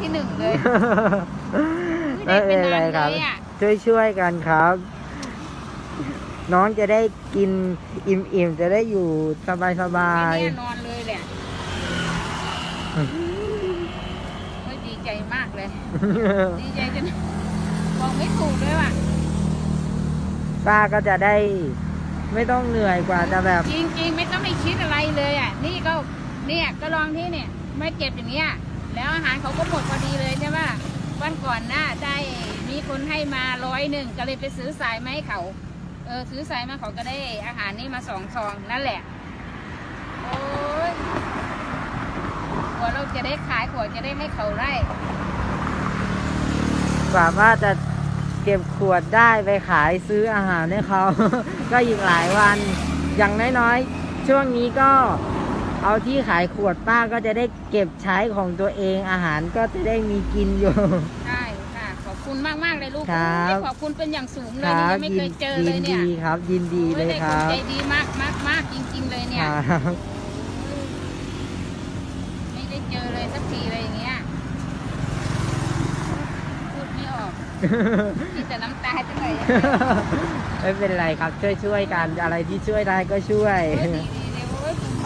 ที่หนึ่งเลย ไม่เป็นไรครับช่วยกันครับ น้องจะได้กินอิ่มๆจะได้อยู่สบาย เนี่ยนอนเลยแหละไม่ดีใจมากเลย ๆ ดีใจจนบอกไม่ถูกเลยว่ะ ป้าก็จะได้ไม่ต้องเหนื่อยกว่าจะแบบ จริงๆไม่ต้องไปคิดอะไรเลยอ่ะนี่ก็เนี่ยก็ลองที่เนี่ยไม่เก็บอย่างเงี้ยแล้วอาหารเขาก็หมดพอดีเลยใช่ไหมวันก่อนน่ะได้มีคนให้มา100ก็เลยไปซื้อสายมาให้เขาซื้อสายมาเขาก็ได้อาหารนี่มา2 ซองนั่นแหละโอ้ยกว่าเราจะได้ขายกว่าจะได้ให้เขาได้ กว่าว่าจะเก็บขวดได้ไปขายซื้ออาหารให้เขา ก็อีกหลายวัน อย่างน้อยๆช่วงนี้ก็เอาที่ขายขวดป้าก็จะได้เก็บใช้ของตัวเองอาหารก็จะได้มีกินอยู่ ใช่ค่ะขอบคุณมากๆเลยลูก ครับ ขอบคุณเป็นอย่างสูงเลย ค นี่ รับ ยังไม่เคยเจอเลยเนี่ย ยินดีครับ ยินดีเลยครั โอ้ บ ได้นใจดีมากมากมากจริงๆเลยเนี่ย ครับ ไม่ได้เจอเลยสักทีเลยอย่างเงี้ยพูดไม่ออกมีแต่น้ำตาจะไหลอย่างเดียว ไม่เป็นไรครับช่วยกันอะไรที่ช่วยได้ก็ช่วย โอ้ยดีเลยโอ้ยภูมิใจ